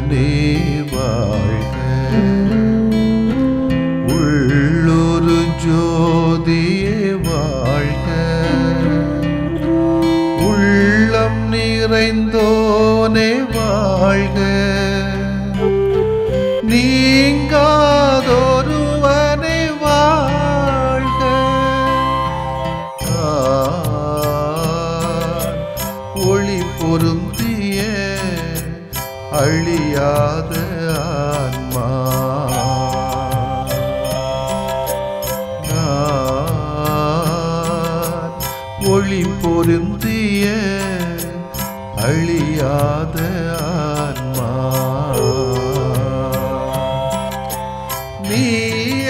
தேவனே வாழ்க. உள்ளொரு ஜோதியே வாழ்க. உள்ளம் நிறைந்தோனே வாழ்க. நீங்காதொருவனே வாழ்க. ஒளி பொருந்திய அழியாத ஆன்மா. ஒளி பொருந்திய அழியாத ஆன்மா. நீ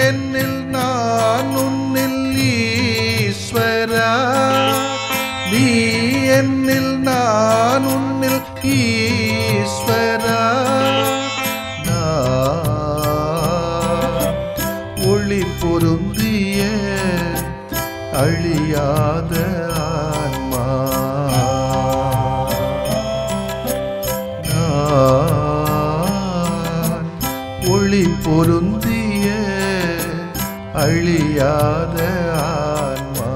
என்னில் நான் உன்னில் ஈஸ்வரா. நீ என்னில் நான் உன்னில் ஈஸ்வரா. ஒளி பொருந்திய அழியாத ஆன்மா. ஒளி பொருந்திய அழியாத ஆன்மா.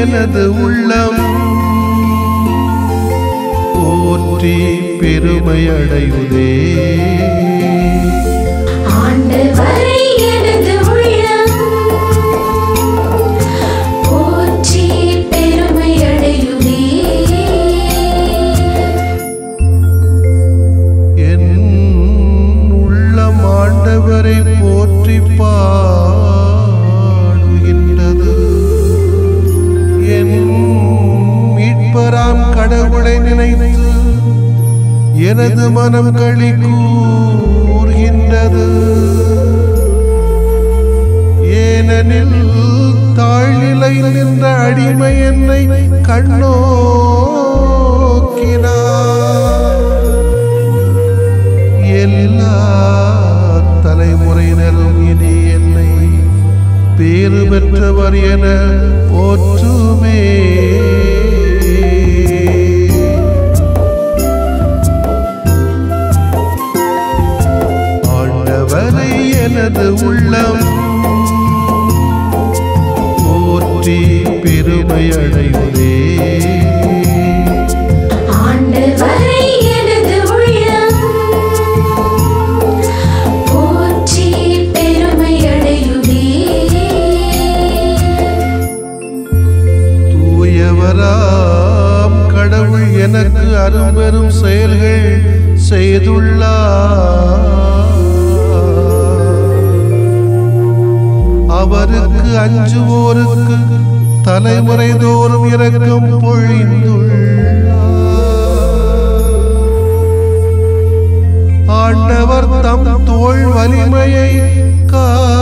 எனது உள்ளம் போற்றி பெருமை அடையுதே. ஆண்டவரை எனது உள்ளம் போற்றி பெருமை அடையுதே. என் உள்ளம் ஆண்டவரை போற்றி பாடுகின்றது. மீட்பராம் கடவுளை நினைத்து எனது மனம் களி கூர்கின்றது. ஏனெனில் தாழ்நிலையில் நின்ற அடிமை என்னை கண்ணோக்கினார். எல்லா தலைமுறையினரும் இனி என்னை பேறு பெற்றவர் என போற்றுமே. ஆண்டவரை எனது உள்ளம் போற்றி பெருமை அடையுதே. ஆண்டவரை எனது உள்ளம் போற்றி பெருமை அடையுதே. தூயவராம் கடவுள் எனக்கு அரும்பெரும் செயல்கள் செய்துள்ளார். அவருக்கு அஞ்சுவோருக்கு தலைமுறை தோறும் இரக்கம் பொழிந்துள்ளார். ஆண்டவர் தம் தோள் வலிமையை காட்டியுள்ளார்.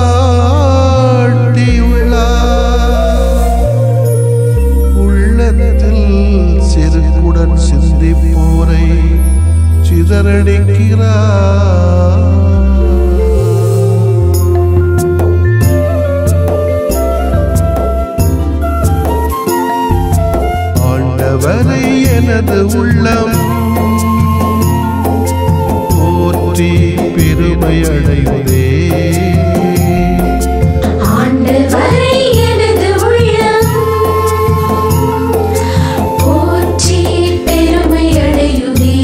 உள்ளத்தில் செருக்குடன் சிந்திப்போரை சிதறடிக்கிறார். ஆண்டவரை எனது உள்ளம் போற்றி பெருமை அடையுதே. ஆண்டவரை எனது உள்ளம் போற்றி பெருமை அடையுதே.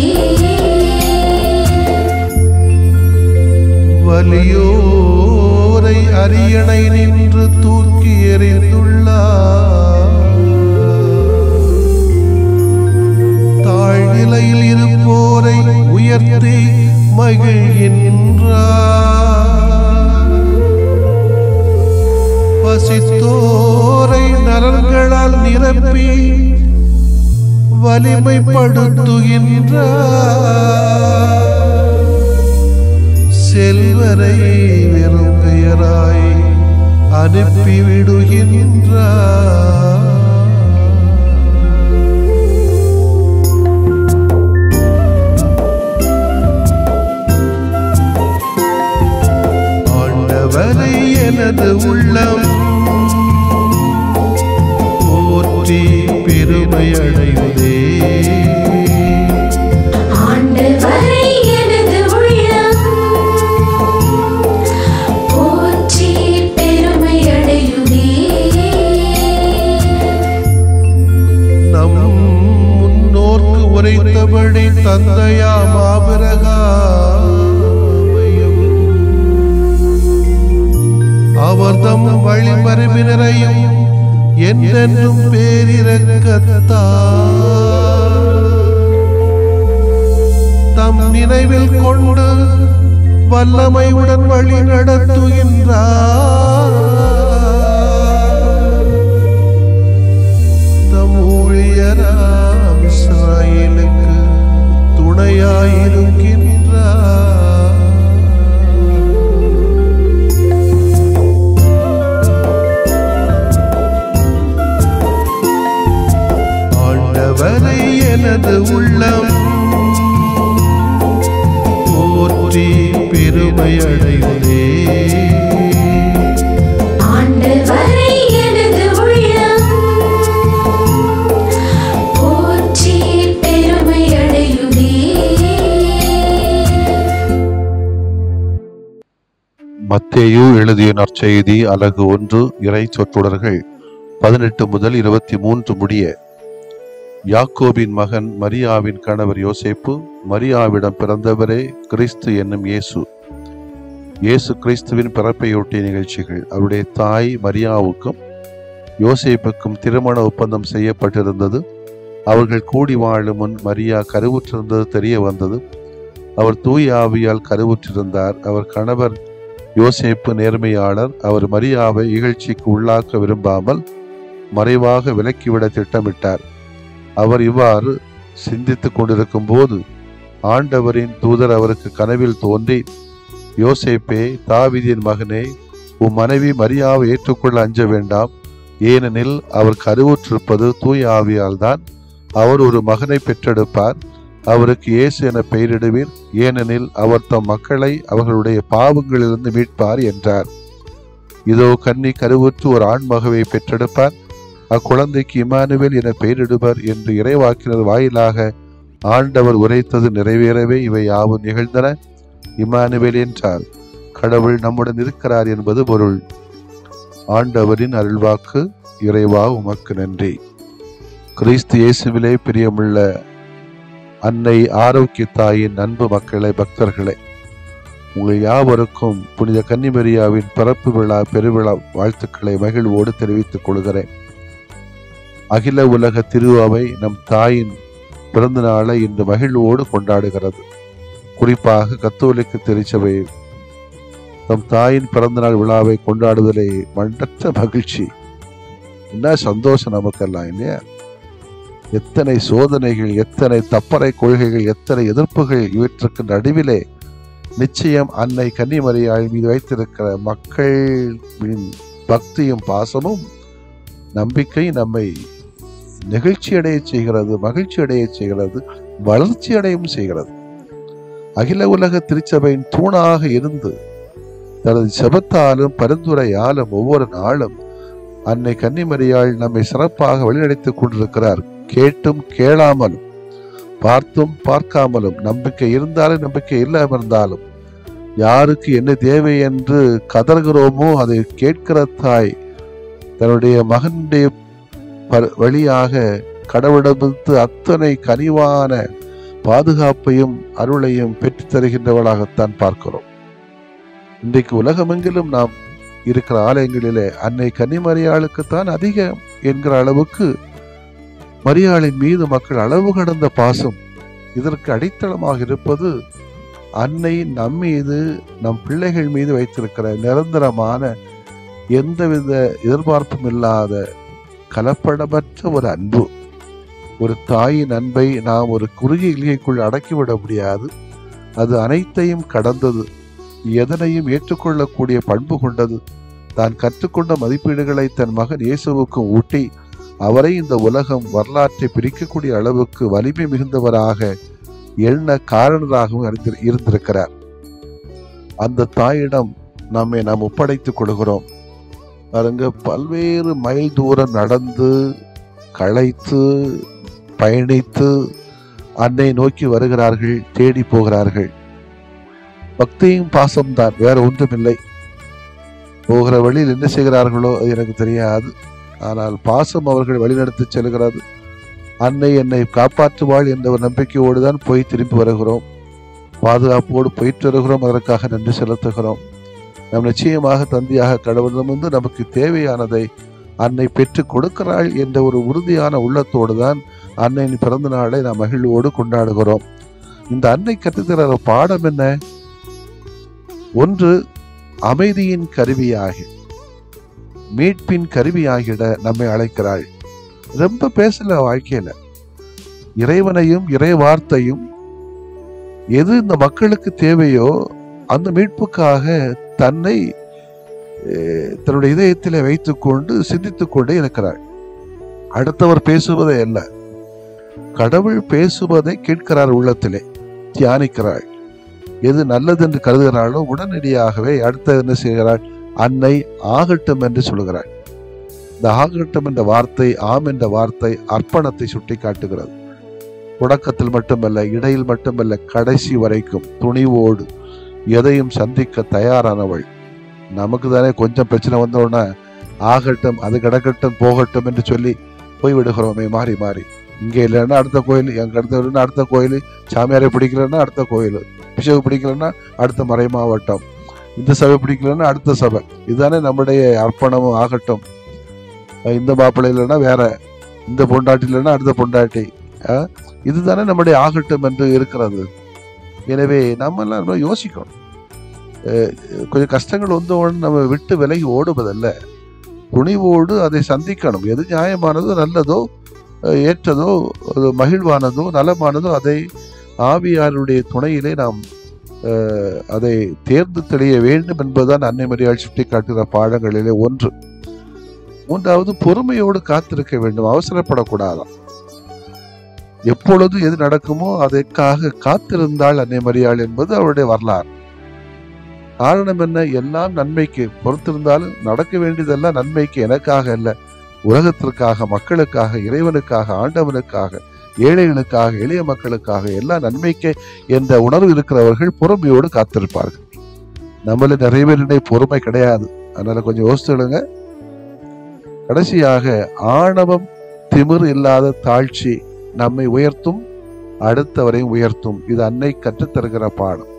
வலியோரை அரியணை நின்று தூக்கி எறிந்துள்ளார். தாழ்நிலையில் இருப்போரை உயர்த்தி மகிழ்கின்றார். பசித்தோரை நலன்களால் நிரப்பி வலிமைப்படுத்துகின்றார். செல்வரை வெறும் பெயராய் அனுப்பிவிடுகின்றார். ஆண்டவரை எனது உள்ளம் போற்றி பெருமை அடைவதே. ஆண்டவரை எனது உள்ளம் போற்றி பெருமை அடையுதே. நம் முன்னோர்க்கு உரைத்தபடி தந்தையாம் ஆபிரகாமையும் அவர்தம் வழிமரபினரையும் என்றென்றும் பேரிரக்கத்தார் தம் நினைவில் கொண்டு வல்லமையுடன் வழி நடத்துகின்றார். தம் ஊழியராம் இஸ்ராயேலுக்கு துணையாயிருக்கின்றார். ஆண்டவரை எனது உள்ளம் போற்றி பெருமை அடைவதே. ஆண்டவரை எனது உள்ளம் போற்றி பெருமை அடையுதே. மத்தேயு எழுதிய நற்செய்தி அலகு 1 இறை சொற்றொடர்கள் 18 முதல் 23 முடிய. யாக்கோபின் மகன் மரியாவின் கணவர் யோசேப்பு, மரியாவிடம் பிறந்தவரே கிறிஸ்து என்னும் இயேசு. இயேசு கிறிஸ்துவின் பிறப்பையொட்டிய நிகழ்ச்சிகள். அவருடைய தாய் மரியாவுக்கும் யோசேப்புக்கும் திருமண ஒப்பந்தம் செய்யப்பட்டிருந்தது. அவர்கள் கூடி வாழும் முன் மரியா கருவுற்றிருந்தது தெரிய வந்தது. அவர் தூய ஆவியால் கருவுற்றிருந்தார். அவர் கணவர் யோசேப்பு நேர்மையாளர். அவர் மரியாவை இகழ்ச்சிக்கு உள்ளாக்க விரும்பாமல் மறைவாக விலக்கிவிட திட்டமிட்டார். அவர் இவ்வாறு சிந்தித்துக் கொண்டிருக்கும் போது ஆண்டவரின் தூதர் அவருக்கு கனவில் தோன்றி, யோசேப்பே, தாவீதின் மகனே, உம் மனைவி மரியாவை ஏற்றுக்கொள்ள அஞ்ச வேண்டாம். ஏனெனில் அவர் கருவுற்றிருப்பது தூய ஆவியால் தான். அவர் ஒரு மகனை பெற்றெடுப்பார். அவருக்கு இயேசு என பெயரிடுவீர். ஏனெனில் அவர் தம் மக்களை அவர்களுடைய பாவங்களிலிருந்து மீட்பார் என்றார். இதோ கன்னி கருவுற்று ஒரு ஆண்மகவை பெற்றெடுப்பார். அக்குழந்தைக்கு இம்மானுவேல் என பெயரிடுவர் என்று இறைவாக்கினர் வாயிலாக ஆண்டவர் உரைத்தது நிறைவேறவே இவை யாவும் நிகழ்ந்தன. இம்மானுவேல் என்றால் கடவுள் நம்முடன் இருக்கிறார் என்பது பொருள். ஆண்டவரின் அருள்வாக்கு. இறைவா உமக்கு நன்றி. கிறிஸ்து இயேசுவிலே பிரியமுள்ள அன்னை ஆரோக்கிய தாயின் அன்பு மக்களை, பக்தர்களே, உங்கள் யாவருக்கும் புனித கன்னிமரியாவின் பிறப்பு விழா பெருவிழா வாழ்த்துக்களை மகிழ்வோடு தெரிவித்துக் கொள்கிறேன். அகில உலக திருஅவை நம் தாயின் பிறந்த நாளை இன்று மகிழ்வோடு கொண்டாடுகிறது. குறிப்பாக கத்தோலிக்க திருச்சபை நம் தாயின் பிறந்த நாள் விழாவை கொண்டாடுவதிலே மண்டற்ற மகிழ்ச்சி. என்ன சந்தோஷம் நமக்கெல்லாம் இல்லையா? எத்தனை சோதனைகள், எத்தனை தப்பறை கொள்கைகள், எத்தனை எதிர்ப்புகள், இவற்றுக்கு நடுவிலே நிச்சயம் அன்னை கன்னிமரியாள் மீது வைத்திருக்கிற மக்களின் பக்தியும் பாசமும் நம்பிக்கை நம்மை நெகிழ்ச்சி அடைய செய்கிறது, மகிழ்ச்சி அடைய செய்கிறது, வளர்ச்சி அடையும் செய்கிறது. அகில உலக திருச்சபையின் தூணாக இருந்து தனது செபத்தாலும் பரிந்துரையாலும் ஒவ்வொரு நாளும் அன்னை கன்னிமரியாள் நம்மை சிறப்பாக வழிநடத்திக் கொண்டிருக்கிறார். கேட்டும் கேளாமலும், பார்த்தும் பார்க்காமலும், நம்பிக்கை இருந்தாலும் நம்பிக்கை இல்லாமல் இருந்தாலும், யாருக்கு என்ன தேவை என்று கதறுகிறோமோ அதை கேட்கிற தாய் தன்னுடைய மகனுடைய வழியாக கடவுளிடமிருந்து அத்தனை கனிவான பாதுகாப்பையும் அருளையும் பெற்று தருகின்றவளாகத்தான் பார்க்கிறோம். இன்றைக்கு உலகமெங்கிலும் நாம் இருக்கிற ஆலயங்களிலே அன்னை கன்னிமரியாளுக்குத்தான் அதிகம் என்கிற அளவுக்கு மரியாளின் மீது மக்கள் அளவு கடந்த பாசம். இதற்கு அடித்தளமாக இருப்பது அன்னை நம் மீது, நம் பிள்ளைகள் மீது வைத்திருக்கிற நிரந்தரமான எந்தவித எதிர்பார்ப்பும் இல்லாத கலப்படமற்ற ஒரு அன்பு. ஒரு தாயின் அன்பை நாம் ஒரு குறுகிய இலைக்குள் அடக்கிவிட முடியாது. அது அனைத்தையும் கடந்தது. எதனையும் ஏற்றுக்கொள்ளக்கூடிய பண்பு கொண்டது. தான் கற்றுக்கொண்ட மதிப்பீடுகளை தன் மகன் இயேசுவுக்கு ஊட்டி அவரை இந்த உலகம் வரலாற்றை பிரிக்கக்கூடிய அளவுக்கு வலிமை மிகுந்தவராக எண்ண காரணராகவும் இருந்திருக்கிறார். அந்த தாயிடம் நம்மை நாம் ஒப்படைத்துக் கொள்கிறோம். பாருங்க, பல்வேறு மைல் தூரம் நடந்து களைத்து பயணித்து அன்னை நோக்கி வருகிறார்கள், தேடி போகிறார்கள். பக்தியும் பாசம்தான், வேற ஒன்றுமில்லை. போகிற வழியில் என்ன செய்கிறார்களோ அது எனக்கு தெரியாது. ஆனால் பாசம் அவர்கள் வழிநடத்தி செல்கிறது. அன்னை என்னை காப்பாற்றுவாள் என்ற ஒரு நம்பிக்கையோடு தான் போய் திரும்பி வருகிறோம். பாதுகாப்போடு போயிட்டு வருகிறோம். அதற்காக நன்றி செலுத்துகிறோம். நம் நிச்சயமாக தந்தையாக கடவுளிடமிருந்து நமக்கு தேவையானதை அன்னை பெற்றுக் கொடுக்கிறாள் என்ற ஒரு உறுதியான உள்ளத்தோடு தான் அன்னையின் பிறந்த நாளை நாம் மகிழ்வோடு கொண்டாடுகிறோம். இந்த அன்னை கற்றுத்தர பாடம் என்ன? ஒன்று, அமைதியின் கருவியாக, மீட்பின் கருவியாகிட நம்மை அழைக்கிறாள். ரொம்ப பேசல வாழ்க்கையில. இறைவனையும் இறை வார்த்தையும் எது இந்த மக்களுக்கு தேவையோ அந்த மீட்புக்காக தன்னை தன்னுடைய இதயத்திலே வைத்துக் கொண்டு சிந்தித்துக் கொண்டே இருக்கிறாள். அடுத்தவர் பேசுவதே அல்ல, கடவுள் பேசுவதை கேட்கிறார், உள்ளத்திலே தியானிக்கிறாள். எது நல்லது என்று கருதுகிறாளோ உடனடியாகவே அடுத்த என்ன செய்கிறாள்? அன்னை ஆகட்டும் என்று சொல்கிறாள். இந்த ஆகட்டும் என்ற வார்த்தை, ஆம் என்ற வார்த்தை அர்ப்பணத்தை சுட்டி காட்டுகிறது. தொடக்கத்தில் மட்டுமல்ல, இடையில் மட்டுமல்ல, கடைசி வரைக்கும் துணிவோடு எதையும் சந்திக்க தயாரானவள். நமக்கு தானே கொஞ்சம் பிரச்சனை வந்தோடனே ஆகட்டும், அது கிடக்கட்டும், போகட்டும் என்று சொல்லி போய்விடுகிறோமே மாறி மாறி. இங்கே இல்லைன்னா அடுத்த கோயில், எங்க அடுத்த கோயில், சாமியாரை பிடிக்கலன்னா அடுத்த கோயில், பிஷப்பு பிடிக்கலன்னா அடுத்த மறை மாவட்டம், இந்த சபை பிடிக்கலன்னா அடுத்த சபை. இதுதானே நம்முடைய அர்ப்பணமும் ஆகட்டும். இந்த மாப்பிள்ளை இல்லைன்னா வேற, இந்த பொண்டாட்டி இல்லைன்னா அடுத்த பொண்டாட்டி. இதுதானே நம்முடைய ஆகட்டும் என்று இருக்கிறது. எனவே நம்ம எல்லாம் யோசிக்கணும். கொஞ்சம் கஷ்டங்கள் வந்தோன்னு நம்ம விட்டு விலகி ஓடுவதல்ல, துணிவோடு அதை சந்திக்கணும். எது நியாயமானதோ, நல்லதோ, ஏற்றதோ, மகிழ்வானதோ, நலமானதோ அதை ஆவியாருடைய துணையிலே நாம் அதை தேர்ந்து தெளிய வேண்டும் என்பதுதான் அன்னை மரியாள் சுட்டி காட்டுகிற பாடங்களிலே ஒன்று. மூன்றாவது, பொறுமையோடு காத்திருக்க வேண்டும், அவசரப்படக்கூடாதாம். எப்பொழுது எது நடக்குமோ அதற்காக காத்திருந்தாள் அன்னை மரியாள் என்பது அவருடைய வரலாறு. காரணம் என்ன? எல்லாம் நன்மைக்கு. பொறுத்திருந்தாலும் நடக்க வேண்டியதெல்லாம் நன்மைக்கு, எனக்காக அல்ல, உலகத்திற்காக, மக்களுக்காக, இறைவனுக்காக, ஆண்டவனுக்காக, ஏழைகளுக்காக, எளிய மக்களுக்காக, எல்லாம் நன்மைக்கு என்ற உணர்வு இருக்கிறவர்கள் பொறுமையோடு காத்திருப்பார்கள். நம்மள நிறைய பேருடைய பொறுமை கிடையாது. அதனால கொஞ்சம் யோசிச்சுடுங்க. கடைசியாக, ஆணவம் திமிர் இல்லாத தாழ்ச்சி நம்மை உயர்த்தும், அடுத்தவரையும் உயர்த்தும். இது அன்னை கற்றுத்தருகிற பாடம்.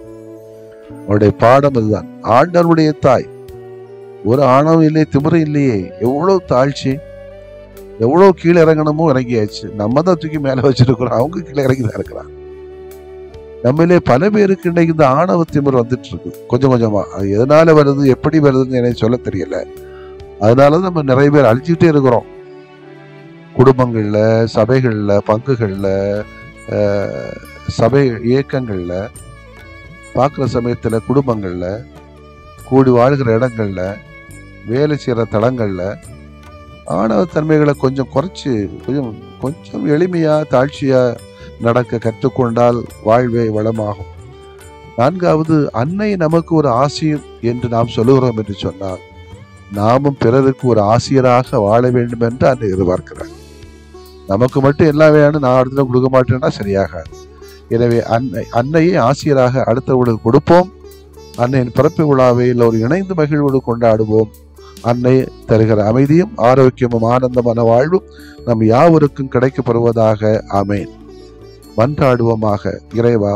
அவருடைய பாடம் இதுதான். ஆண்டவருடைய தாய், ஒரு ஆணவம் இல்லையே, திமிரு இல்லையே, எவ்வளவு தாழ்ச்சி, எவ்வளவு கீழே இறங்கணுமோ இறங்கியாச்சு. நம்ம தான் தூக்கி மேல வச்சிருக்கிறோம், அவங்க கீழே இறங்கிதான் இருக்கிறாங்க. நம்மளே பல பேருக்கு இன்னைக்கு இந்த ஆணவ திமிர் வந்துட்டு இருக்கு கொஞ்சம் கொஞ்சமா. அது எதனால வருது, எப்படி வருதுன்னு எனக்கு சொல்ல தெரியல. அதனால நம்ம நிறைய பேர் அழிச்சுக்கிட்டே இருக்கிறோம். குடும்பங்கள்ல, சபைகள்ல, பங்குகள்ல, சபை இயக்கங்கள்ல பார்க்குற சமயத்துல, குடும்பங்கள்ல, கூடி வாழ்கிற இடங்கள்ல, வேலை செய்கிற தளங்கள்ல ஆணவ தன்மைகளை கொஞ்சம் குறைச்சி கொஞ்சம் எளிமையா தாழ்ச்சியா நடக்க கற்றுக்கொண்டால் வாழ்வே வளமாகும். நான்காவது, அன்னை நமக்கு ஒரு ஆசிரியர் என்று நாம் சொல்லுகிறோம் என்று சொன்னால் நாமும் பிறருக்கு ஒரு ஆசிரியராக வாழ வேண்டும் என்று அன்னை எதிர்பார்க்கிறார். நமக்கு மட்டும் எல்லாம் வேணும், நான் அடுத்த கொடுக்க மாட்டேன்னா சரியாகாது. எனவே அன்னையை ஆசிரியராக அடுத்தவர்களுக்கு கொடுப்போம். அன்னையின் பிறப்பு விழாவை ஒரு இணைந்து மகிழ்வோடு கொண்டாடுவோம். அன்னை தருகிற அமைதியும் ஆரோக்கியமும் ஆனந்தமான வாழ்வும் நம் யாவருக்கும் கிடைக்கப்பெறுவதாக. ஆமேன். மன்றாடுவோமாக. இறைவா,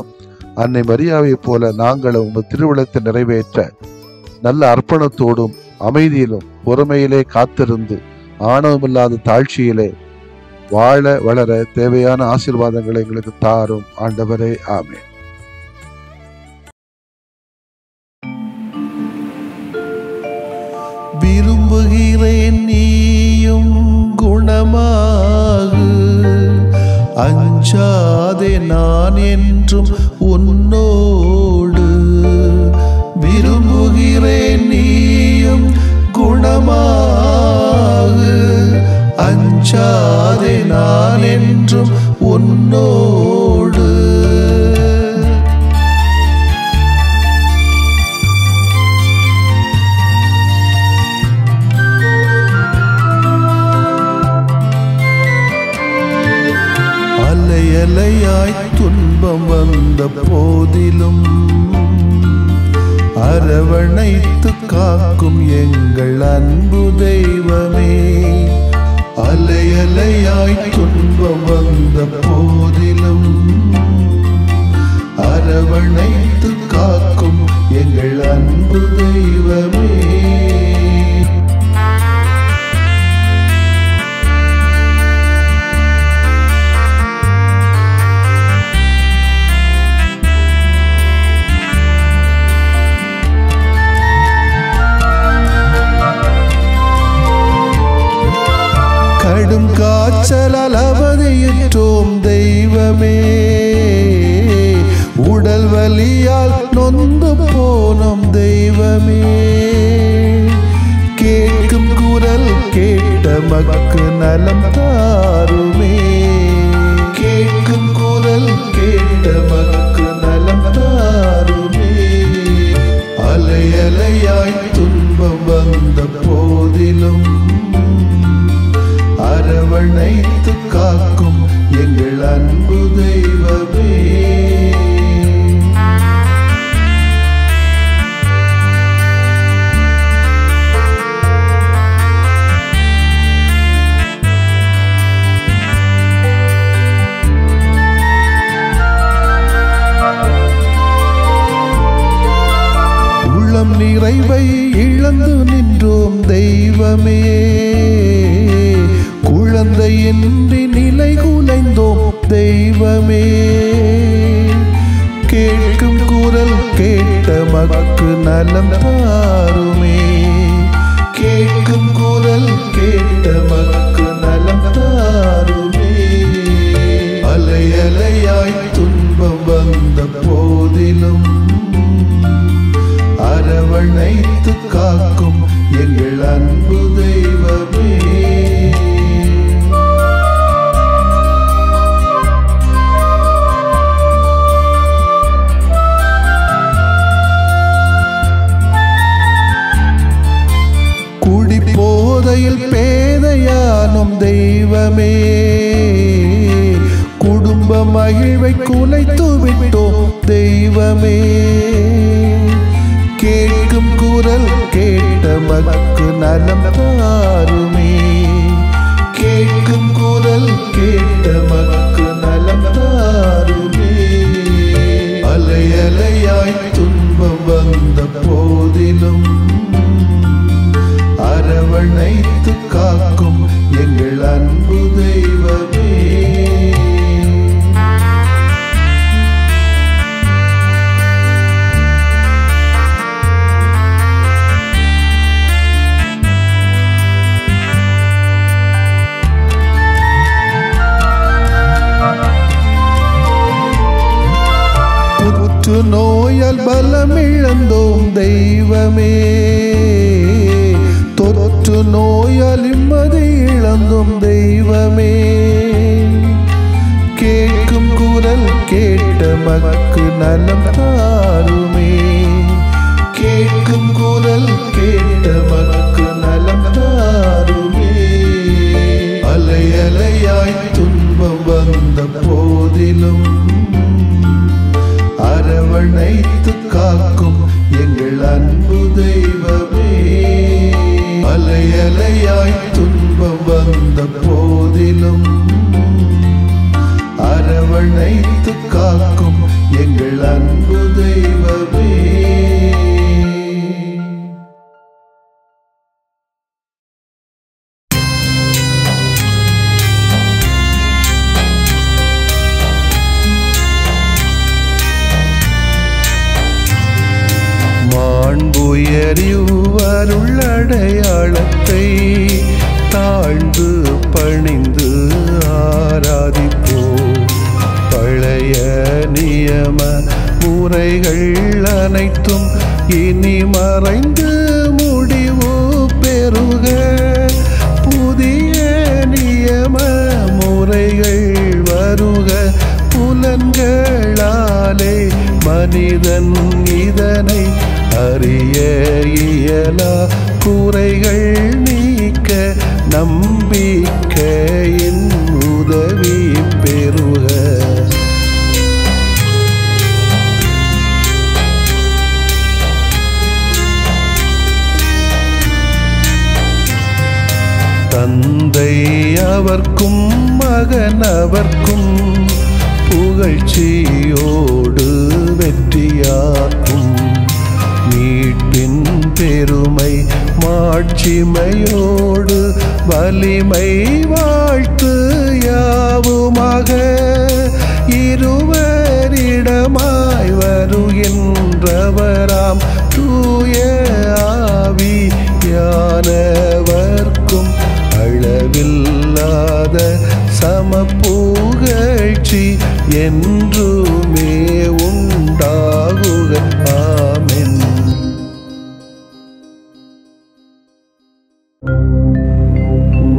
அன்னை மரியாவை போல நாங்களும் உங்கள் திருவிழத்தை நிறைவேற்ற நல்ல அர்ப்பணத்தோடும் அமைதியிலும் பொறுமையிலே காத்திருந்து ஆணவமில்லாத தாழ்ச்சியிலே வாழ வளர தேவையான ஆசீர்வாதங்களை எங்களுக்கு தாரும் ஆண்டவரே. ஆமென். விரும்புகிறேன் நீயும் குணமாகு, அஞ்சாதே நான் என்றும் உன்னோடு. அஞ்சாதே நான் என்றும் உன்னோடு. அலையலையாய் துன்பம் வந்த போதிலும் அரவணைத்து காக்கும் எங்கள் அன்பு தெய்வமே. அலையலையாய் துன்பம் வந்த போதிலும் அரவணைத்து காக்கும் எங்கள் அன்பு தெய்வமே. கடும் காய்ச்சலால் அவதியுற்றோம் தெய்வமே. உடல் வலியால் நொந்து போனோம் தெய்வமே. கேட்கும் குரல் கேட்ட மக்கு நலம் தாருமே. கேட்கும் குரல் கேட்ட மக்கு நலம் தாருமே. அலையலையாய் துன்பம் வந்த போதிலும் அரவணைத்து காக்கும் எங்கள் அன்பு தெய்வமே. உள்ளம் நிறைவை இழந்து நின்றோம் தெய்வமே. குழந்தையின்றி நிலை குலைந்தோம் தெய்வமே. கேட்கும் குரல் கேட்ட மக்கு நலம் தாருமே. கேட்கும் குரல் கேட்ட மக்கு நலம் தாருமே. அலையலையாய் துன்பம் வந்த போதிலும் அரவணைத்து காக்கும் எங்கள் அன்பு தெய்வமே. குடிபோதையில் பேதையானும் தெய்வமே. குடும்ப மகிழ்வை குலைத்து விட்டோம் தெய்வமே. கேட்கும் குரல் கேட்ட மக்கு நலம் தாருமே. கேட்கும் குரல் கேட்ட மக்கு நலம் தாருமே. அலையலையாய் துன்பம் வந்த போதிலும் அரவணைத்து காக்கும் எங்கள் அன்பு தெய்வமே. நோயால் பலமிழந்தோம் தெய்வமே. தொற்று நோயால் நிம்மதி இழந்தோம் தெய்வமே. கேட்கும் குரல் கேட்ட மக்கு நலம் தாருமே. கேட்கும் குரல் கேட்ட மக்கு நலம் தாருமே. அலையலையாய் துன்பம் வந்த போதிலும் அரவணைத்து காக்கும் எங்கள் அன்பு தெய்வமே. அலையலையாய் துன்பம் வந்த போதிலும் அரவணைத்து காக்கும் எங்கள் அன்பு தெய்வமே. மாண்புயரியுவருள்ளடையாளத்தை தாழ்ந்து பணிந்து ஆராதிப்போம். பழைய நியம முறைகள் அனைத்தும் இனி மறைந்து முடிவு பெறுக. புதிய நியம தருக. புலன்களாலே மனிதன் இதனை அறிய இயலா. குறைகள் நீக்க நம்பிக்கையின் உதவி பெறுக. தந்தை அவர்க்கும் மகன் அவர்க்கும் புகழ்ச்சியோடு வெற்றியாக்கும். மீட்பின் பெருமை மாட்சிமையோடு வலிமை வாழ்த்து யாவுமாக. இருவரிடமாய் வருகின்றவராம் தூய ஆவியானவர்க்கும் அளவில்லாத சமப்புகழ்ச்சி என்றுமே உண்டாகுக. ஆமென்.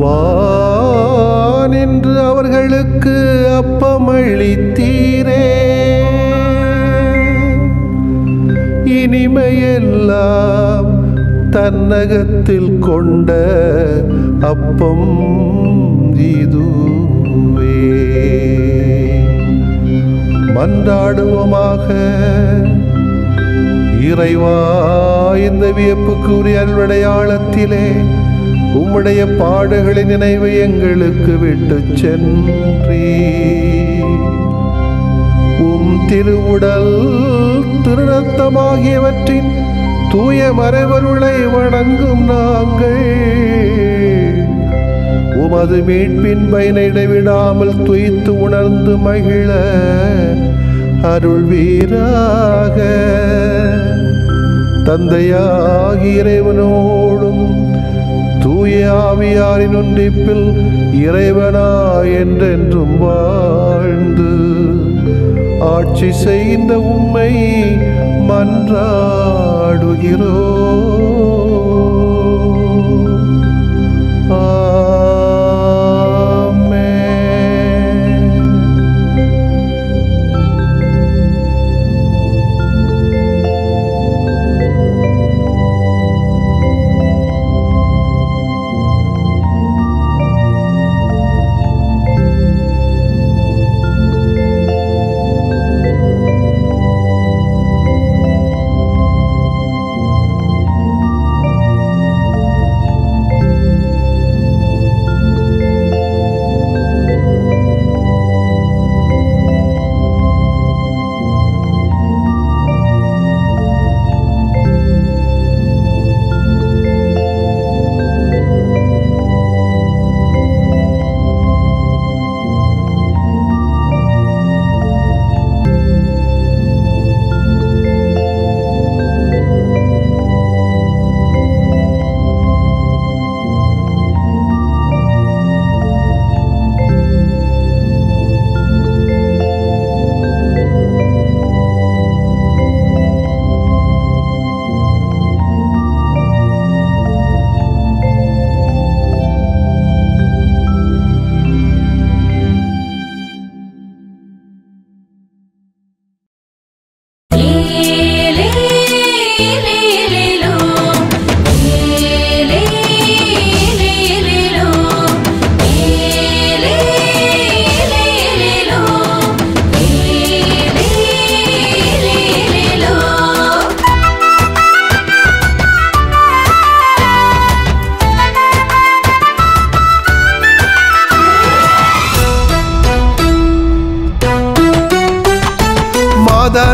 வானின்று அவர்களுக்கு அப்பமளித்தீரே, இனிமையெல்லாம் தன்னகத்தில் கொண்ட அப்பம் இதுவே. மன்றாடுவோமாக. இறைவா, இந்த வியப்புக்குரிய அருளடையாளத்திலே உம்முடைய பாடுகளின் நினைவை எங்களுக்கு விட்டு சென்றீ. உம் திருவுடல் திருநத்தமாகியவற்றின் தூய மறைவருளை வணங்கும் நாங்கள் உமது மீட்பின் பயனை இடைவிடாமல் துய்த்து உணர்ந்து மகிழ அருள்வீராக. தந்தையாகிய இறைவனோடும் தூய ஆவியாரின் ஒன்றிப்பில் இறைவனாய் என்றென்றும் வாழ்ந்து ஆட்சி செய்கின்ற உம்மை மன்றாடுகிறோம்.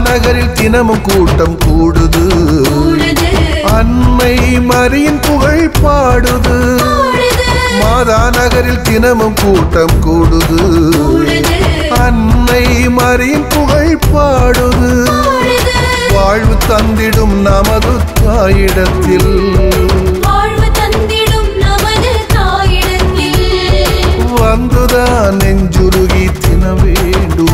நகரில் தினமும் கூட்டம் கூடுது, அன்னை மரியின் புகழ் பாடுது. மாதா நகரில் தினமும் கூட்டம் கூடுது, அன்னை மரியின் புகழ் பாடுது. வாழ்வு தந்திடும் நமது தாயிடத்தில் வந்துதான் நெஞ்சுருகி தின வேண்டுது.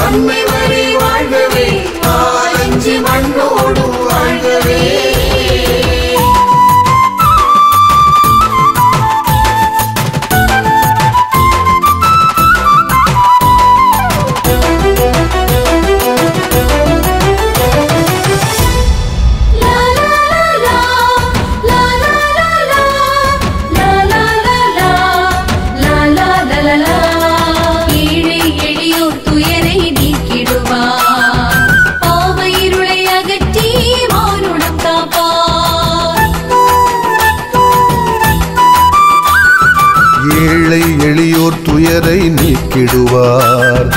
அன்னை மரி வாழ்கவே, ஆலஞ்சி ஏழை எளியோர் துயரை நீக்கிடுவார்.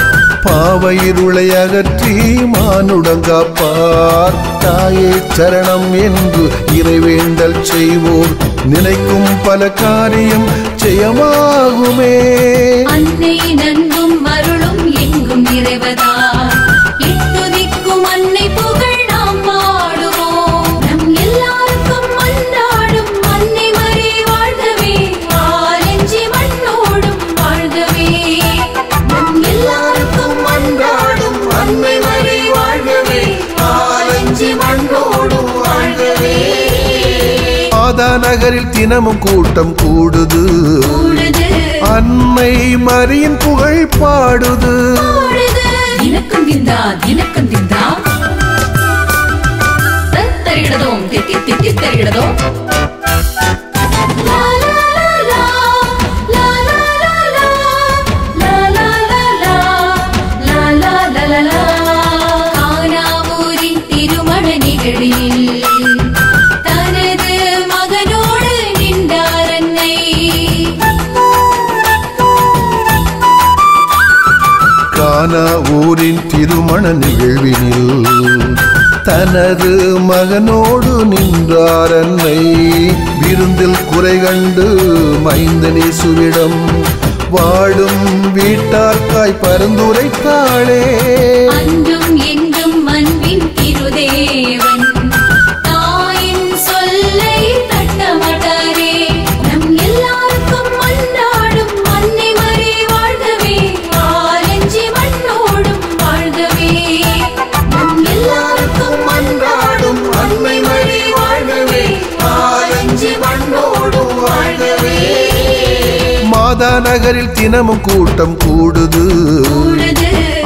பாவ இருளை அகற்றி மானுடங்காப்பார். தாயே சரணம் என்று இறைவேண்டல் செய்வோர் நினைக்கும் பல காரியம் ஜெயமாகுமே. அன்னை நன்கும் அருளும் எங்கும் நிறைவதா இட்டுதிக்கும் அன்னை புகழ் நாம் பாடுவோம். நம் எல்லாருக்கும் அன்றாடும் அன்னை மரி வாழ்கவே, ஆலஞ்சி மண்ணோடும் வாழ்கவே. நம் எல்லாருக்கும் அன்றாடும் அன்னை மரி வாழ்கவே, ஆலஞ்சி மண்ணோடும் வாழ்கவே. மாதா நகரில் தினமும் கூட்டம் கூடுது, அன்னை மரியின் புகழ் பாடுது. தினக்கும் திந்தா தினக்கும் திந்தா தரிகிடதோம் தித்தி தித்தி தரிகிடதோம். கானாவூரின் திருமண நிகழ்வில் தனது மகனோடு நின்றார் அன்னை. கானாவூரின் திருமண நிகழ்வினில் தனது மகனோடு நின்றார் அன்னை. விருந்தில் குறை கண்டு மைந்தனேசுவிடம் வாடும் வீட்டார்க்காய் பரிந்துரைத்தாளே. அன்றும் என்றும் அன்பின் திருதேவன் தாயின் சொல்லை தட்ட மாட்டாரே. நம் எல்லாருக்கும் அன்றாடும் அன்னை மரி வாழ்கவே, ஆலஞ்சி மண்ணோடும் வாழ்கவே. நம் எல்லாருக்கும் அன்றாடும் அன்னை மரி வாழ்கவே, ஆலஞ்சி மண்ணோடும் வாழ்கவே. மாதா நகரில் தினமும் கூட்டம் கூடுது,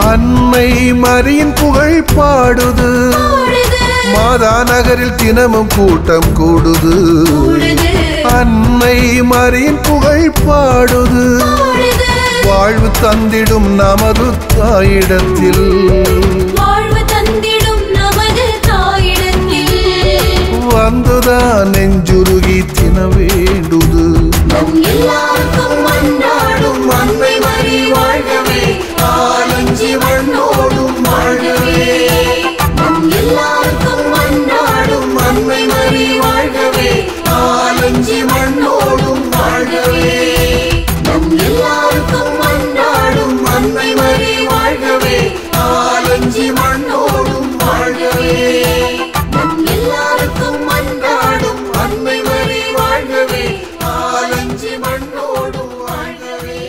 அன்னை மரியின் புகழ் பாடுது. மாதா நகரில் தினமும் கூட்டம் கூடுது, அன்னை மரியின் புகழ் பாடுது. வாழ்வு தந்திடும் நமது தாயிடத்தில், வாழ்வு தந்திடும் நமது தாயிடத்தில் வந்துதான் நெஞ்சுருகி தின வேண்டுது. நம் எல்லாருக்கும் அன்றாடும் அன்னை மரி வாழ்கவே, ஆலஞ்சி மண்ணோடும் வாழ்கவே. நம் எல்லாருக்கும் அன்றாடும் அன்னை மரி வாழ்கவே, ஆலஞ்சி மண்ணோடும் வாழ்கவே. நம் எல்லாருக்கும் அன்றாடும் அன்னை மரி வாழ்கவே, ஆலஞ்சி மண்ணோடும் வாழ்கவே. நம் எல்லாருக்கும் அன்றாடும் அன்னை மரி வாழ்கவே, ஆலஞ்சி மண்ணோடும் வாழ்கவே.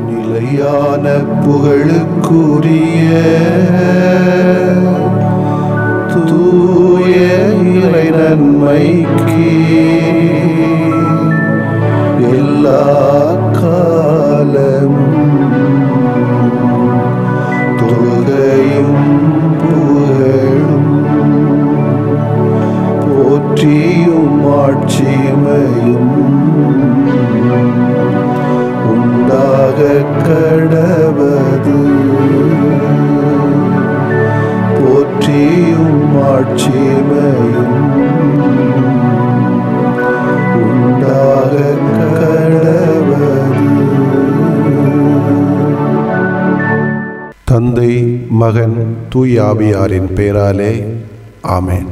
நிலையான புகழுக்குரிய தூய இறை நன்மைக்கு எல்லா காலம் தொழுகையும் புகழும் போற்றியும் ஆட்சிமையும் உண்டாக கடவது. போற்றியும் ஆட்சிமையும் உண்டாக கடவது. தந்தை மகன் தூய ஆவியாரின் பெயராலே ஆமென்.